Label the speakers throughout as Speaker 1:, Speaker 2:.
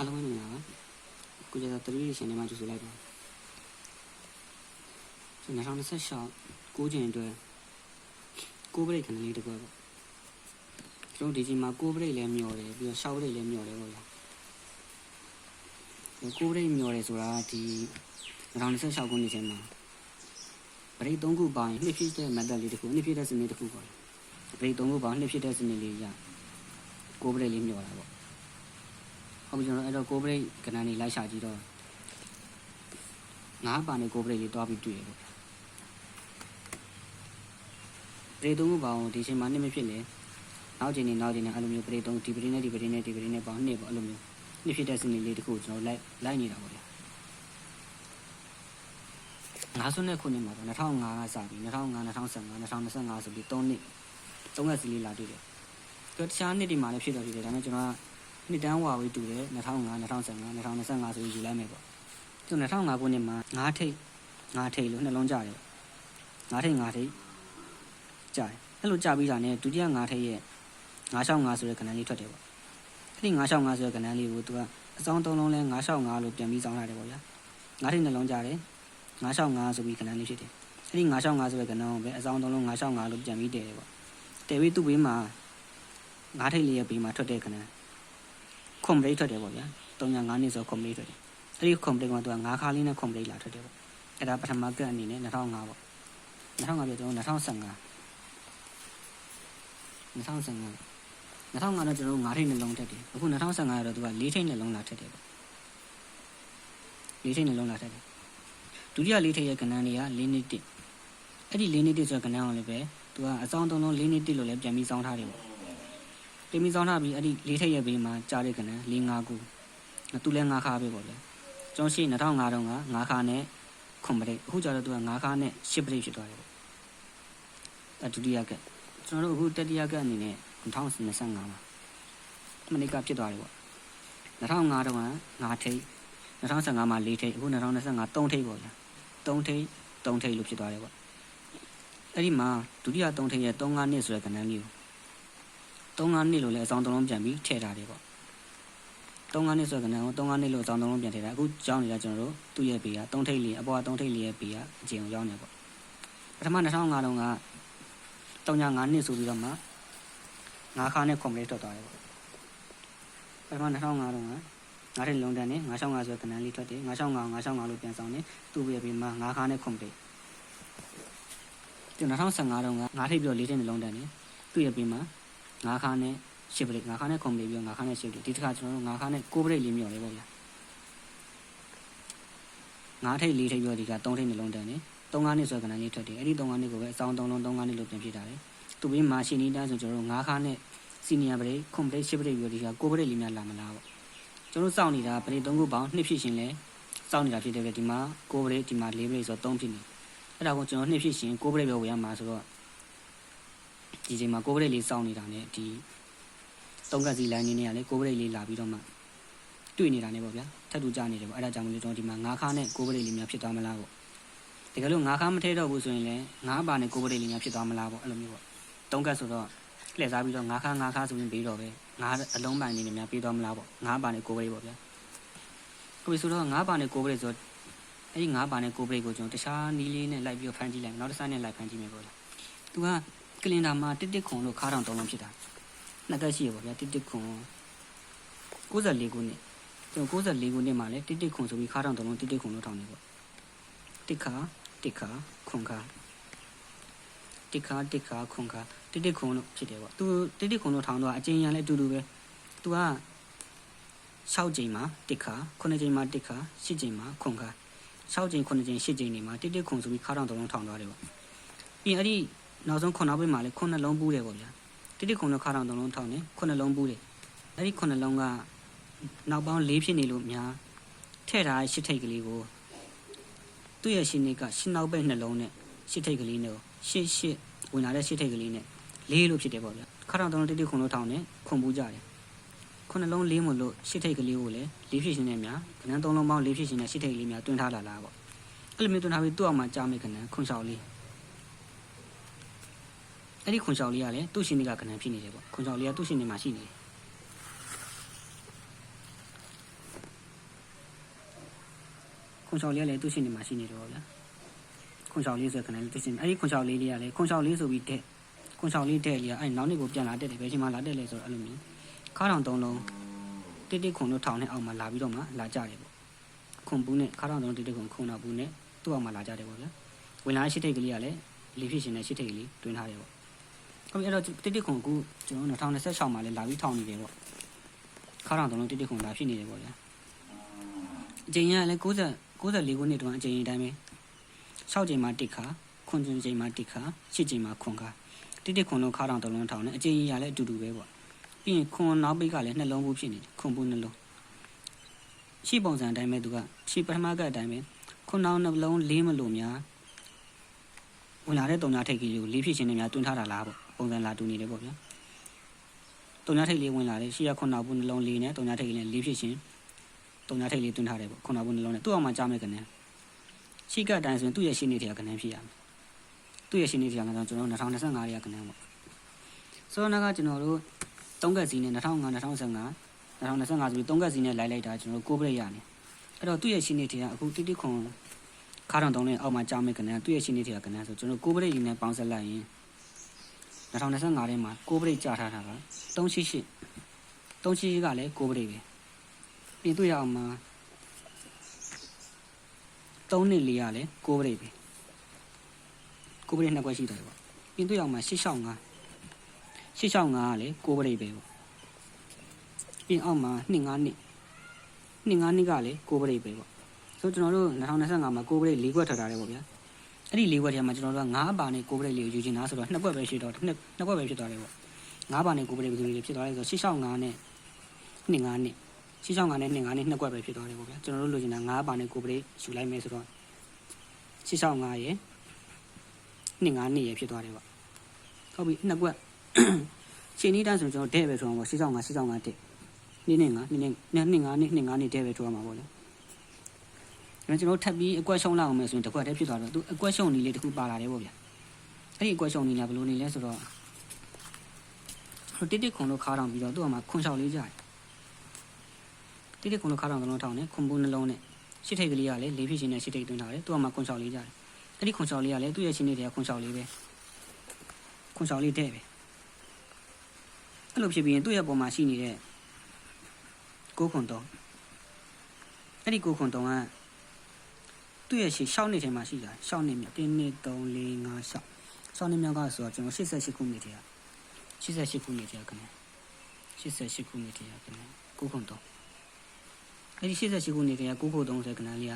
Speaker 1: အားလုံးပဲမြင်ပါကိုကျတော့3 ရှင်ထဲမှာကျူဆိုလိုက်ပါဆို2026 9ကျင်အတွက်9 break ခဏလေးတကွပေါ့ကျွန်တော်ဒီချိန်မှာ9 break လည်းမျောတယ်ပြီးတော့6 break လည်းမျောတယ်ပေါ့ဗျာ9 break မျောတယ်ဆိုတာဒီ2026ခုနှစ်ချိန်မှာ break 3ခုပေါင်းနှစ်ဖြစ်တဲ့ method လေးတစ်ခုနှစ်ဖြစ်တဲ့စနစ်တစ်ခုပေါ့ break 3ခုပေါင်းနှစ်ဖြစ်တဲ့စနစ်လေးရ9 break လေးမျောတာပေါ့ဟုတ်ပြီကျွန်တော်အဲ့တော့9 break ကဏ္ဍလေးလိုက်ရှာကြည့်တော့9ပါနဲ့9 break လေးတွားပြီးတွေ့ရပေါ့ break 3ခုပေါင်းဒီချိန်မှာနှစ်မဖြစ်လေနောက်ချိန်နဲ့အဲ့လိုမျိုး break 3ဒီ break နဲ့ဒီ break နဲ့ဒီ break နဲ့ပေါင်းနှစ်ပေါ့အဲ့လိုမျိုးနှစ်ဖြစ်တဲ့စနစ်လေးတစ်ခုကျွန်တော်လိုက်နေတာပေါ့ဗျာ90နှစ်ခုနှစ်မှာတော့2005ကစပြီး2005 2015 2025ဆိုပြီး3နှစ်3ရက်စီလေးလာတွေ့တယ်သူတခြားနှစ်တွေမှာလည်းဖြစ်တော့ဖြစ်တယ်ဒါပေမဲ့ကျွန်တော်ကနှစ်တန်းဝါဝေးတူတယ်2005 2015 2025ဆိုပြီးယူလိုက်မယ်ပေါ့ကျွန်တော်2005ခုနှစ်မှာ9ထိပ်လို့နှလုံးကြတယ်9ထိပ်ကြတယ်အဲ့လိုကြပြီးတာနဲ့ဒုတိယ9ထိပ်ရဲ့965ဆိုတဲ့ကဏ္ဍလေးထွက်တယ်ပေါ့အဲ့ဒီ965ဆိုတဲ့ကဏ္ဍလေးကိုသူကအစောင်း3လုံးလဲ965လို့ပြန်ပြီးစောင်းထားတယ်ပေါ့ဗျာ9ထိပ်နှလုံးကြတယ်965ဆိုပြီးကဏ္ဍလေးဖြစ်တယ်အဲ့ဒီ965ဆိုတဲ့ကဏ္ဍကိုပဲအစောင်း3လုံး965လို့ပြန်ပြီးတည်တယ်ပေါ့တည်ပြီးသူ့ဘေးမှာ9ထိပ်လေးရဲ့ဘေးမှာထွက်တဲ့ကဏ္ဍcomplete ထွက်တယ်ပေါ့ဗျာ305နှစ်ဆို complete ထွက်တယ်အဲ့ဒီ complete ကသူက9ခါလေးနဲ့ complete လာထွက်တယ်ပေါ့အဲ့ဒါပထမကတ်အနေနဲ့2005ပေါ့2005ပြကျွန်တော်2015တော့ကျွန်တော်9ထိပ်နှလုံးထက်တယ်အခု2015ရတော့သူက4ထိပ်နှလုံးလာထက်တယ်ပေါ့4ထိပ်နှလုံးလာထက်တယ်ဒုတိယ4ထိပ်ရဲ့ကဏ္ဍတွေက4နှစ်တစ်အဲ့ဒီ4နှစ်တစ်ဆိုတဲ့ကဏ္ဍအောင်လည်းပဲသူကအစောင်း3လုံး4နှစ်တစ်လို့လည်းပြန်ပြီးစောင်းထားတယ်ပေါ့ပြန်ပြီးစောင်းထားပြီးအဲ့ဒီ4ထိပ်ရဲ့ဘေးမှာကြားတဲ့ကဏ္ဍ4 5ခုသူလည်း9ခါပဲပေါ့ဗျာကျွန်တော်ရှိ2005တုန်းက9ခါနဲ့9ပရိတ်အခုကျတော့သူက9ခါနဲ့10ပရိတ်ဖြစ်သွားတယ်ပေါ့အဲ့ဒုတိယကကျွန်တော်တို့အခုတတိယကအနေနဲ့2025မှာမနေ့ကဖြစ်သွားတယ်ပေါ့2005တုန်းက9ထိပ်2015မှာ4ထိပ်အခု2025 3ထိပ်ပေါ့ဗျာ3ထိပ်လို့ဖြစ်သွားတယ်ပေါ့အဲ့ဒီမှာဒုတိယ3ထိပ်ရဲ့35နှစ်ဆိုတဲ့ကဏ္ဍလေးကို35နှစ်လို့လည်းအစောင်း3လုံးပြန်ပြီးထည့်ထားတယ်ပေါ့35နှစ်ဆိုတဲ့ကဏ္ဍကို35နှစ်လို့အစောင်း3လုံးပြန်ထည့်ထားအခုကြောင်းနေတာကျွန်တော်တို့သူ့ရဲ့ဘေးက3ထိပ်လေးအပေါ်က3ထိပ်လေးရဲ့ဘေးကအကျဉ်းကိုရောက်နေပေါ့ပထမ2005တုန်းက35နှစ်ဆိုပြီးတော့မှ9ခါနဲ့ complete ထွက်သွားတယ်ပေါ့ပထမ2005တုန်းက9ထိပ်လုံးတန်းနဲ့965ဆိုတဲ့ကဏ္ဍလေးထွက်တယ်965လို့ပြန်ဆောင်တယ်သူ့ရဲ့ဘေးမှာ9ခါနဲ့ complete ဒီ2015တုန်းက9ထိပ်ပြီးတော့4ထိပ်နှလုံးတန်းတယ်သူ့ရဲ့ဘေးမှာ9ခါနဲ့10 break 9ခါနဲ့ complete ပြီးတော့9ခါနဲ့10 break ဒီတစ်ခါကျွန်တော်တို့9ခါနဲ့9 break လေးမြော်လေးပေါ့ဗျာ9ထိပ်4ထိပ်ပြီးတော့ဒီက3ထိပ်နှလုံးတန်းတယ်35နှစ်ဆိုတဲ့ကဏ္ဍလေးထွက်တယ်အဲ့ဒီ35နှစ်ကိုပဲအစောင်း3လုံး35နှစ်လို့ပြန်ဖြစ်တာလေသူဘေးမှာရှင်းနေတာဆိုကျွန်တော်တို့9ခါနဲ့ senior break complete 10 break ပြီးတော့ဒီက9 break လေးများလာမလားပေါ့ကျွန်တော်စောင့်နေတာ break 3ခုပေါင်း2ဖြစ်ရှင်လဲစောင့်နေတာဖြစ်တယ်ပဲဒီမှာ9 break ဒီမှာ4 break ဆိုတော့3ဖြစ်နေအဲ့ဒါကိုကျွန်တော်2ဖြစ်ရှင်9 break ပဲဝယ်ရမှာဆိုတော့ဒီချိန်မှာ9 break လေးစောင့်နေတာ ਨੇ ဒီ3ကတ်စီ line နေနေရလေ9 break လေးလာပြီးတော့မှတွေ့နေတာ ਨੇ ပေါ့ဗျာထပ်တူကြနေတယ်ပေါ့အဲ့ဒါကြောင့်မလို့ကျွန်တော်ဒီမှာ9ခါနဲ့9 break လေးများဖြစ်သွားမလားပေါ့တကယ်လို့9ခါမထဲတော့ဘူးဆိုရင်လည်း9ပါနဲ့9 break လေးများဖြစ်သွားမလားပေါ့အဲ့လိုမျိုးပေါ့3ကတ်ဆိုတော့လှည့်စားပြီးတော့9ခါဆိုရင်ပြီးတော့ပဲ9အလုံးပိုင်းလေးနဲ့များပြီးသွားမလားပေါ့9ပါနဲ့9 break ပေါ့ဗျာအခုဆိုတော့9ပါနဲ့9 break ဆိုတော့အဲ့ဒီ9ပါနဲ့9 break ကိုကျွန်တော်တခြားနီးလေးနဲ့လိုက်ပြီးတော့ဖန်ကြည့်လိုက်နောက်တစ်စနဲ့လိုက်ဖန်ကြည့်မယ်ပေါ့ဗျာသူကကလင်ဒါမှာတစ်ခုံလို့ခါတောင်3လုံးဖြစ်တာနှစ်ကတ်ရှိရပေါ့ဗျာတစ်ခုံ94ခုနှစ်ကျွန်တော်94ခုနှစ်မှာလည်းတစ်ခုံဆိုပြီးခါတောင်3လုံးတစ်ခုံလို့ထောင်နေပေါ့တစ်ခါခွန်ခါတစ်ခါခွန်ခါတစ်ခုံလို့ဖြစ်တယ်ပေါ့သူတစ်ခုံလို့ထောင်တော့အကျဉ်းရလည်းအတူတူပဲသူက6ကြိမ်မှာတစ်ခါ9ကြိမ်မှာတစ်ခါ10ကြိမ်မှာခွန်ခါ6ကြိမ်9ကြိမ်10ကြိမ်နေမှာတစ်ခုံဆိုပြီးခါတောင်3လုံးထောင်သွားတယ်ပေါ့ပြီးအဲ့ဒီနောက်ဆုံး9ဘက်မှာလည်း9လုံးပူးတယ်ပေါ့ဗျာတစ်ခုံလို့ခါတောင်3လုံးထောင်တယ်9လုံးပူးတယ်အဲ့ဒီ9လုံးကနောက်ပေါင်း4ဖြစ်နေလို့များထည့်ထားတဲ့10ထိပ်ကလေးကိုသူ့ရဲ့ရှင်းနေကရှင်းနောက်ဘက်နှလုံးနဲ့10ထိပ်ကလေးနဲ့ရှစ်ဝင်လာတဲ့10ထိပ်ကလေးနဲ့4လို့ဖြစ်တယ်ပေါ့ဗျာခါတောင်3လုံးတစ်ခုံလို့ထောင်တယ်ခွန်ပူးကြတယ်9လုံး4မလို့10ထိပ်ကလေးကိုလည်း4ဖြစ်ရှင်းနေများကဏ္ဍ3လုံးပေါင်း4ဖြစ်ရှင်းတဲ့10ထိပ်ကလေးများတွင်းထားလာလားပေါ့အဲ့လိုမျိုးတွင်းထားပြီးသူ့အောင်မှာကြားမိကဏ္ဍခွန်လျှောက်လေးအဲ့ဒီခွန်လျှောက်လေးကလည်းသူ့ရှင်းနေကကဏ္ဍဖြစ်နေတယ်ပေါ့ခွန်လျှောက်လေးကသူ့ရှင်းနေမှာရှိနေတယ် ခွန်ချောက်လေးကလည်းသူ့ရှင်နေမှာရှိနေတော့ဗျာခွန်ချောက်လေးဆိုခဏလေးသူ့ရှင်အဲ့ဒီခွန်ချောက်လေးလေးကလည်းခွန်ချောက်လေးဆိုပြီးတဲ့ခွန်ချောက်လေးတဲ့လေးကအဲ့နောက်နေ့ကိုပြန်လာတက်တယ်ဘယ်ချိန်မှလာတက်လဲဆိုတော့အဲ့လိုမျိုးခါထောင်3လုံးတိခွန်တို့ထောင်နဲ့အောက်မှာလာပြီးတော့မှလာကြတယ်ပေါ့ခွန်ပူးနဲ့ခါထောင်3လုံးတိခွန်ခုံတော်ပူးနဲ့သူ့အောက်မှာလာကြတယ်ပေါ့ဗျာဝင်လာရှိထိတ်ကလေးကလည်းလီဖြစ်ရှင်နဲ့ရှိထိတ်ကလေးတွင်းထားတယ်ပေါ့ဟုတ်ပြီအဲ့တော့တိခွန်ကူကျွန်တော်2026မှာလည်းလာပြီးထောင်နေတယ်ပေါ့ခါထောင်3လုံးတိခွန်လာဖြစ်နေတယ်ပေါ့ဗျာအချိန်ရလည်း94ခုနှစ်တုန်းကအချိန်အတိုင်းပဲ6ချိန်မှာ1ခါ9ချိန်မှာ1ခါ10ချိန်မှာ9ခါတိခွန်လုံးခါထောင်3လုံးထောင်နဲ့အချိန်ရလည်းအတူတူပဲပေါ့ပြီးရင်ခွန်နောက်ပိတ်ကလည်းနှလုံးဘူးဖြစ်နေတယ်ခွန်ဘူးနှလုံးရှိပုံစံအတိုင်းပဲသူကရှိပထမကအတိုင်းပဲခွန်နောက်နှလုံးလေးမလို့များဝင်လာတဲ့တုံညာထိတ်ကြီးကိုလေးဖြစ်ရှင်နေများတွင်းထားတာလားပေါ့ပုံစံလာတူနေတယ်ပေါ့ဗျာတုံညာထိတ်လေးဝင်လာတယ်ရှိရခွန်နောက်ဘူးနှလုံးလေးနဲ့တုံညာထိတ်ကြီးနဲ့လေးဖြစ်ရှင်တုံညာထိတ်လေးတွင်းထားတယ်ပေါ့ခွန်နောက်ဘူးနှလုံးနဲ့သူ့အောင်မှာကြားမဲ့ကနေရှိကအတိုင်းဆိုရင်သူ့ရဲ့ရှင်းနေတဲ့ကနေဖြစ်ရမယ်သူ့ရဲ့ရှင်းနေတဲ့ကနေဆိုကျွန်တော်2025ရဲ့ကနေပေါ့ဆိုတော့ကကျွန်တော်တို့3ကက်စီနဲ့2005 2015 2025ဆိုပြီး3ကက်စီနဲ့လိုက်တာကျွန်တော်တို့6ပရိတ်ရနေအဲ့တော့သူ့ရဲ့ရှင်းနေတဲ့ကအခုတိခွန်ခါထောင်3နဲ့အောက်မှာကြားမဲ့ကနေသူ့ရဲ့ရှင်းနေတဲ့ကနေဆိုကျွန်တော်6ပရိတ်နဲ့ပေါင်းဆက်လိုက်ရင်2025ထဲမှာ6ပရိတ်ကြားထားတာက388 388ကလည်း6ပရိတ်ပဲပြင်သူ့ရအောင်မှာ3နှစ်4ရလည်း6ပရိတ်ပဲ6ပရိတ်နှစ်ခွက်ရှိတယ်ပေါ့ပြင်သူ့ရအောင်မှာ865 865ကလည်း6ပရိတ်ပဲပေါ့ပြင်အောက်မှာ25နှစ်25နှစ်ကလည်း6ပရိတ်ပဲပေါ့ဆိုကျွန်တော်တို့2025မှာ6ပရိတ်4ခွက်ထွက်ထားတယ်ပေါ့ဗျာအဲ့ဒီ4ခွက်ထဲမှာကျွန်တော်တို့က9ပါနဲ့6ပရိတ်လေးကိုယူချင်တာဆိုတော့2ခွက်ပဲရှိတော့2ခွက်ပဲဖြစ်သွားတယ်ပေါ့9ပါနဲ့6ပရိတ်ဘယ်လိုဖြစ်သွားလဲဆိုတော့865နဲ့25နှစ်865နဲ့25နှစ်2ခွက်ပဲဖြစ်သွားတယ်ပေါ့ဗျာကျွန်တော်တို့လိုချင်တာ9ပါနဲ့6ပရိတ်ယူလိုက်မယ်ဆိုတော့865ရဲ့25နှစ်ရဲ့ဖြစ်သွားတယ်ပေါ့ဟုတ်ပြီ2ခွက်ချိန်နည်းတန်းဆိုကျွန်တော်တဲ့ပဲဆိုအောင်ပေါ့665တဲ့နေ့နဲ့5နှစ်တဲ့ပဲထိုးရမှာပေါ့လေဒါကျွန်တော်ထပ်ပြီးအကွက်ရှုံးလောက်အောင်မယ်ဆိုရင်တစ်ခွက်တည်းဖြစ်သွားတော့သူအကွက်ရှုံးနည်းလေးတစ်ခုပါလာတယ်ပေါ့ဗျာအဲ့ဒီအကွက်ရှုံးနည်းကဘယ်လိုနေလဲဆိုတော့တိခွန်လို့ခါတောင်ပြီးတော့သူ့အမှာခွန်လျှောက်လေးကြတယ်တိခွန်လို့ခါတောင်လုံးထောင်နဲ့ခွန်ပူးနှလုံးနဲ့ရှစ်ထိတ်ကလေးကလည်းလေးဖြစ်ရှင်နဲ့ရှစ်ထိတ်တွင်းထားတယ်သူ့အမှာခွန်လျှောက်လေးကြတယ်အဲ့ဒီခွန်လျှောက်လေးကလည်းသူ့ရဲ့ရှင်နေတဲ့ခွန်လျှောက်လေးပဲခွန်လျှောက်လေးတဲ့ပဲအဲ့လိုဖြစ်ပြီးရင်သူ့ရဲ့ပုံမှာရှိနေတဲ့6ခွန်3အဲ့ဒီ6ခွန်3ကသူ့ရဲ့ရှေ့6နှစ်ထဲမှာရှိတာ6နှစ်မြောက်1 2 3 4 5 6 6နှစ်မြောက်ကဆိုတော့ကျွန်တော်88ခုနှစ်ထဲက88ခုနှစ်ထဲကခဏ88ခုနှစ်ထဲကခဏ6ခွန်3အဲ့ဒီ88ခုနှစ်ထဲက6ခွန်3ဆိုတဲ့ခဏလေးက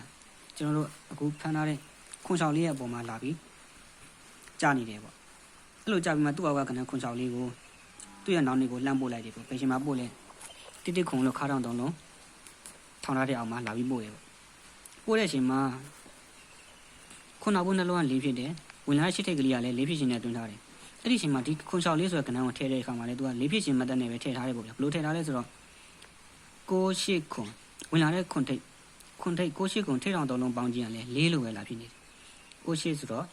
Speaker 1: ကျွန်တော်တို့အခုဖမ်းထားတဲ့ခွန်ချောင်လေးရဲ့အပေါ်မှာလာပြီးကြာနေတယ်ပေါ့အဲ့လိုကြာပြီးမှသူ့အောက်ကခဏခွန်ချောင်လေးကိုသူ့ရဲ့နောက်နေ့ကိုလှမ်းပို့လိုက်တယ်ပေါ့ဘယ်ချိန်မှပို့လဲတိခွန်လို့ခါထောင်3လုံးထောင်ထားတဲ့အောင်မှာလာပြီးပို့တယ်ပေါ့ပို့တဲ့အချိန်မှာခွန်နောက်ဘုံနှလုံးကလေးဖြစ်တယ်ဝင်လာတဲ့ရှစ်ထိတ်ကလေးကလည်းလေးဖြစ်ရှင်နဲ့တွင်းထားတယ်အဲ့ဒီအချိန်မှာဒီခွန်ချောင်လေးဆိုတဲ့ကဏ္ဍကိုထည့်တဲ့အခါမှာလည်းသူကလေးဖြစ်ရှင်မတ်တက်နဲ့ပဲထည့်ထားတယ်ပေါ့ဗျာဘယ်လိုထည့်ထားလဲဆိုတော့68ခွန်ဝင်လာတဲ့ခွန်ထိတ်68ခွန်ထိတ်ထောင်3လုံးပေါင်းကြည့်ရင်လည်း4လိုပဲလာဖြစ်နေတယ်68ဆိုတော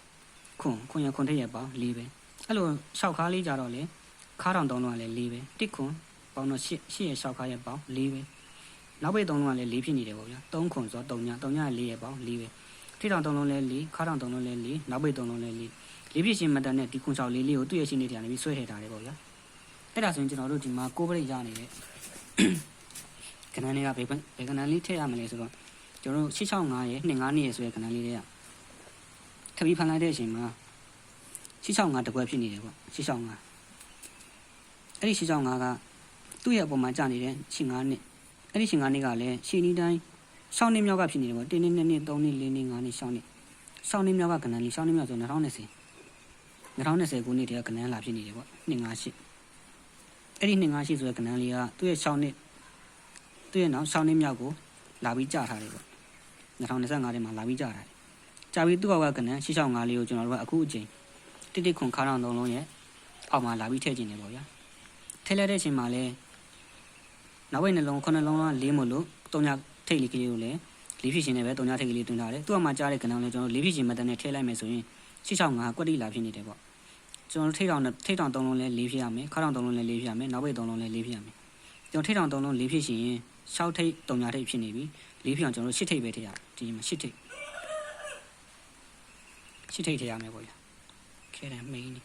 Speaker 1: ့ခွန်ရခွန်ထိတ်ရပေါင်း4ပဲအဲ့လို6ခါလေးကြတော့လေခါထောင်3လုံးကလည်း4ပဲတစ်ခွန်ပေါင်းတော့8ရဲ့6ခါရဲ့ပေါင်း4ပဲနောက်ပိတ်3လုံးကလည်း4ဖြစ်နေတယ်ပေါ့ဗျာ3ခွန်ဆိုတော့3ည4ရဲ့ပေါင်း4ပဲထိထောင်3လုံးလည်း4ခါထောင်3လုံးလည်း4နောက်ပိတ်3လုံးလည်း4ဖြစ်ရှင်မတန်နဲ့ဒီခွန်6လေးကိုသူ့ရဲ့ရှင်းနေတရားနေပြီးဆွဲထည့်ထားတယ်ပေါ့ဗျာအဲ့ဒါဆိုရင်ကျွန်တော်တို့ဒီမှာ6ပရိတ်ရနေတဲ့ကဏ္ဍလေးကဘယ်ကဏ္ဍလေးထည့်ရမလဲဆိုတော့ကျွန်တော်တို့665ရဲ့25နှစ်ရဲ့ဆိုတဲ့ကဏ္ဍလေးတွေကထပ်ပြီးဖန်လိုက်တဲ့အချိန်မှာ665တကွက်ဖြစ်နေတယ်ပေါ့665အဲ့ဒီ665ကသူ့ရဲ့အပေါ်မှာကြာနေတဲ့15နှစ်အဲ့ဒီ15နှစ်ကလည်းရှင်းနီးတိုင်း6နှစ်မြောက်ကဖြစ်နေတယ်ပေါ့1နှစ်2နှစ်3နှစ်4နှစ်5နှစ်6နှစ်6နှစ်မြောက်ကကဏ္ဍလေး6နှစ်မြောက်ဆို2020ခုနှစ်တည်းကကဏ္ဍလာဖြစ်နေတယ်ပေါ့258အဲ့ဒီ258ဆိုတဲ့ကဏ္ဍလေးကသူ့ရဲ့6နှစ်သူ့ရဲ့နောက်6နှစ်မြောက်ကိုလာပြီးကြာထားတယ်ပေါ့2025ထဲမှာလာပြီးကြာထားတယ်ကြာပြီးသူ့အောက်ကကဏ္ဍ665လေးကိုကျွန်တော်တို့ကအခုအချိန်တိခွန်ခါထောင်3လုံးရဲ့အောက်မှာလာပြီးထည့်ခြင်းတယ်ပေါ့ဗျာထည့်လိုက်တဲ့အချိန်မှာလဲနောက်ဘက်နှလုံး9လုံးက4မို့လို့3ညထိတ်လေးကလေးကိုလည်း4ဖြစ်ရှင်နဲ့ပဲ3ညထိတ်ကလေးတွင်းထားတယ်သူ့အမှာကြားတဲ့ကဏ္ဍလေးကျွန်တော်4ဖြစ်ရှင်မတန်နဲ့ထည့်လိုက်မယ်ဆိုရင်665ကွက်တိလာဖြစ်နေတယ်ပေါ့ကျွန်တော်ထိတ်ထောင်3လုံးလဲ4ဖြစ်ရမယ်ခါထောင်3လုံးလဲ4ဖြစ်ရမယ်နောက်ဘက်3လုံးလဲ4ဖြစ်ရမယ် ကျွန်တော်ထိထောင်3လုံး4ဖြစ်ရှင်6ထိပ်3ညာထိပ်ဖြစ်နေပြီ4ဖြစ်အောင်ကျွန်တော်8ထိပ်ပဲထည့်ရဒီမှာ8ထိပ်ထည့်ရမယ်ပေါ့ဗျာခဲတယ်မိန်နေ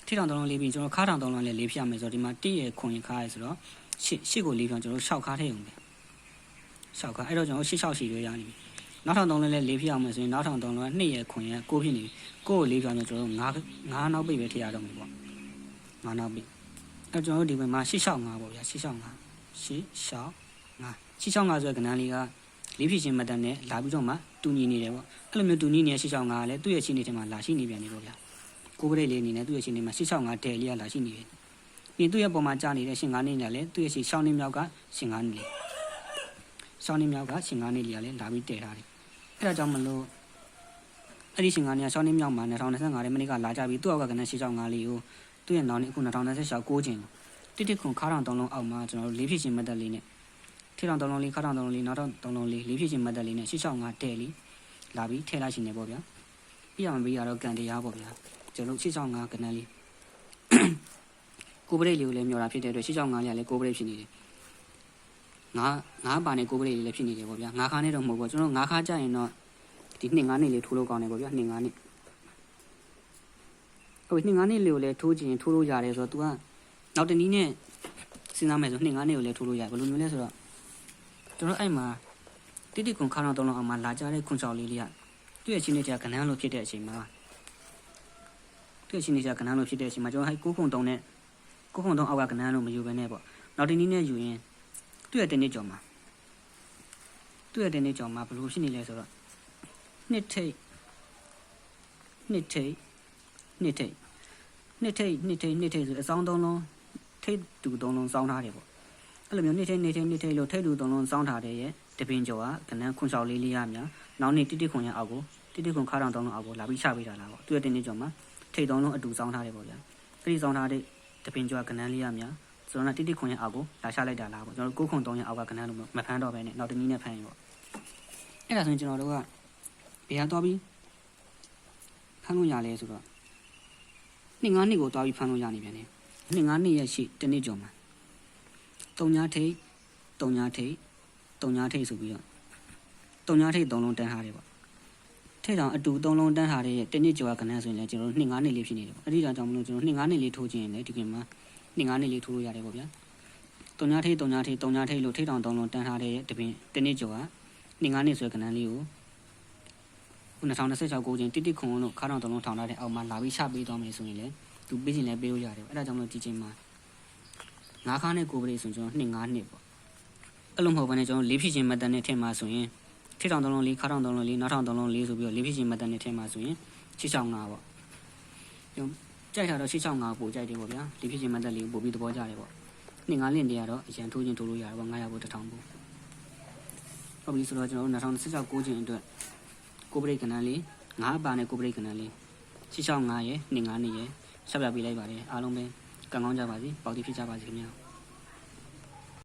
Speaker 1: ထိထောင်3လုံး4ပြီးကျွန်တော်ခါထောင်3လုံးလည်း4ဖြစ်ရမယ်ဆိုတော့ဒီမှာ1ရဲ့ခွန်ရင်ခါရဲဆိုတော့8ကို4ပြောင်းကျွန်တော်6ခါထည့်အောင်ပဲ6ခါအဲ့တော့ကျွန်တော်8 6ရှိရွေးရနေပြီနောက်ထောင်3လုံးလည်း4ဖြစ်အောင်မယ်ဆိုရင်နောက်ထောင်3လုံးက2ရဲ့ခွန်ရင်9ဖြစ်နေပြီ9ကို4ပြောင်းကျွန်တော်9နောက်ပိတ်ပဲထည့်ရတော့မယ်ပေါ့9နောက်ပိတ်အဲ့ကျွန်တော်တို့ဒီဘက်မှာ8 6 5ပေါ့ဗျာ8 6 5 8 6 5 8 6 5ဆိုတဲ့ကဏ္ဍလေးက4ဖြစ်ခြင်းမတန်နဲ့လာပြီးတော့မှတူညီနေတယ်ပေါ့အဲ့လိုမျိုးတူညီနေတဲ့8 6 5ကလည်းသူ့ရဲ့ရှင်းနေထဲမှာလာရှိနေပြန်နေပေါ့ဗျာကိုပရိတ်လေးအနေနဲ့သူ့ရဲ့ရှင်းနေမှာ8 6 5ဒဲလေးကလာရှိနေတယ်ပြီးသူ့ရဲ့ပုံမှာကြာနေတဲ့ရှင်9နှစ်နဲ့လည်းသူ့ရဲ့ရှင်းရှောင်းနေမြောက်ကရှင်9နှစ်လေးရှောင်းနေမြောက်ကရှင်9နှစ်လေးကလည်းလာပြီးတည်ထားတယ်အဲ့ဒါကြောင့်မလို့အဲ့ဒီရှင်9နှစ်ကရှောင်းနေမြောက်မှာ2025တဲ့မိနစ်ကလာကြပြီးသူ့အောက်ကကဏ္ဍ8 6 5လေးကိုသူ့ရဲ့နောက်နေ့အခု2026 9ကျင်တိတိခွန်ခါထောင်3လုံးအောက်မှာကျွန်တော်တို့4ဖြစ်ခြင်းမတက်လေးနဲ့ထိထောင်3လုံးလေးခါထောင်3လုံးလေးနောက်ထောင်3လုံးလေး4ဖြစ်ခြင်းမတက်လေးနဲ့8 6 5တဲလေးလာပြီးထည့်လိုက်ရှင်နေပေါ့ဗျာပြီးအောင်ပြီးရတော့ကန်တရားပေါ့ဗျာကျွန်တော်တို့6 6 5ကဏ္ဍလေးကိုပရိတ်လေးကိုလည်းမျောတာဖြစ်တဲ့အတွက်6 6 5လေးကလည်းကိုပရိတ်ဖြစ်နေတယ်9ပါနဲ့ကိုပရိတ်လေးလည်းဖြစ်နေတယ်ပေါ့ဗျာ9ခါနဲ့တော့မဟုတ်ဘူးကျွန်တော်9ခါကြာရင်တော့ဒီ2 9နှစ်လေးထိုးလို့ကောင်းတယ်ပေါ့ဗျာ2 9နှစ်ဟို2 9နှစ်လေးကိုလည်းထိုးခြင်းထိုးလို့ရတယ်ဆိုတော့ तू ကနောက်တနည်းနဲ့စဉ်းစားမယ်ဆို2 9နှစ်ကိုလည်းထိုးလို့ရတယ်ဘယ်လိုမျိုးလဲဆိုတော့ကျွန်တော်အဲ့မှာတိတိကွန်ခါတော့3လုံးအောင်မှာလာကြတဲ့ခွန်ချောက်လေးကသူ့ရဲ့ချင်းနေကြကဏ္ဍလို့ဖြစ်တဲ့အချိန်မှာသူ့ရဲ့ချင်းနေကြကဏ္ဍလို့ဖြစ်တဲ့အချိန်မှာကျွန်တော်ဟို9ခု3နဲ့9ခု3အောက်ကကဏ္ဍလို့မယူဘဲနဲ့ပေါ့နောက်တနည်းနဲ့ယူရင်သူ့ရဲ့တနည်းကြော်မှာဘယ်လိုဖြစ်နေလဲဆိုတော့နှစ်ထိပ်ဆိုအစောင်း3လုံးထိပ်တူ3လုံးစောင်းထားတယ်ပေါ့အဲ့လိုမျိုးနှစ်ထိပ်လို့ထိပ်တူ3လုံးစောင်းထားတဲ့ရဲ့တပင်ကျော်ကကဏ္ဍခွန်ချောက်လေးရများနောက်နေ့တိခွန်ရအောက်ကိုတိခွန်ခါထောင်3လုံးအောက်ကိုလာပြီးချပေးတာလားပေါ့သူ့ရဲ့တင်းနေကျော်မှာထိပ်3လုံးအတူစောင်းထားတယ်ပေါ့ဗျာအဲ့ဒီစောင်းထားတဲ့တပင်ကျော်ကကဏ္ဍလေးရများဆိုတော့တိခွန်ရအောက်ကိုလာချလိုက်တာလားပေါ့ကျွန်တော်တို့9ခွန်3ရအောက်ကကဏ္ဍလို့မဖမ်းတော့ပဲနဲ့နောက်တနည်းနဲ့ဖမ်းရင်ပေါ့အဲ့ဒါဆိုရင်ကျွန်တော်တို့ကဘယ်ဟာသွားပြီးဖမ်းလို့ရလဲဆိုတော့2 9နှစ်ကိုသွားပြီးဖမ်းလို့ရနေပြန်တယ်2 9နှစ်ရဲ့ရှိတနည်းကျော်မှာ3ညာထိပ်ဆိုပြီးတော့3ညာထိပ်3လုံးတန်းထားတယ်ပေါ့ထိပ်တောင်အတူ3လုံးတန်းထားတဲ့တနည်းကျော်ကကဏ္ဍဆိုရင်လည်းကျွန်တော်တို့2 9နှစ်လေးဖြစ်နေတယ်ပေါ့အဲ့ဒီကြောင့်မလို့ကျွန်တော်2 9နှစ်လေးထိုးခြင်းလည်းဒီကမှာ2 9နှစ်လေးထိုးလို့ရတယ်ပေါ့ဗျာ3ညာထိပ်လို့ထိပ်တောင်3လုံးတန်းထားတဲ့တနည်းကျော်က2 9နှစ်ဆိုတဲ့ကဏ္ဍလေးကို2026 9ကျင်းတိခွန်လို့ခါထောင်3လုံးထောင်ထားတဲ့အောက်မှာလာပြီးချပေးသွားမယ်ဆိုရင်လည်းသူပေးခြင်းလည်းပေးလို့ရတယ်ပေါ့အဲ့ဒါကြောင့်မလို့ဒီချိန်မှာ9ခါနဲ့ကိုပရိဆိုရင်ကျွန်တော်2 9နှစ်ပေါ့အဲ့လိုမဟုတ်ဘဲနဲ့ကျွန်တော်4ဖြစ်ခြင်းမတန်နဲ့ထင်မှာဆိုရင်ထိထောင်3လုံး4ခါထောင်3လုံး4နောက်ထောင်3လုံး4ဆိုပြီးတော့4ဖြစ်ခြင်းမတန်နဲ့ထင်မှာဆိုရင်665ပေါ့ကျွန်တော်ကြိုက်တာတော့665ပို့ကြိုက်တယ်ပေါ့ဗျာ4ဖြစ်ခြင်းမတန်လေးပို့ပြီးသဘောကျတယ်ပေါ့2 9လင့်တည်းကတော့အရန်ထိုးခြင်းထိုးလို့ရတယ်ပေါ့900ပို့1000ပို့ဟုတ်ပြီဆိုတော့ကျွန်တော်တို့2026 9ကျင်းအတွက်ကိုပရိကဏ္ဍလေး9ပါနဲ့ကိုပရိကဏ္ဍလေး665ရဲ့2 9နှစ်ရဲ့ဆက်ပြပေးလိုက်ပါတယ်အားလုံးပဲကံကောင်းကြပါစေပေါက်တိဖြစ်ကြပါစေခင်ဗျာ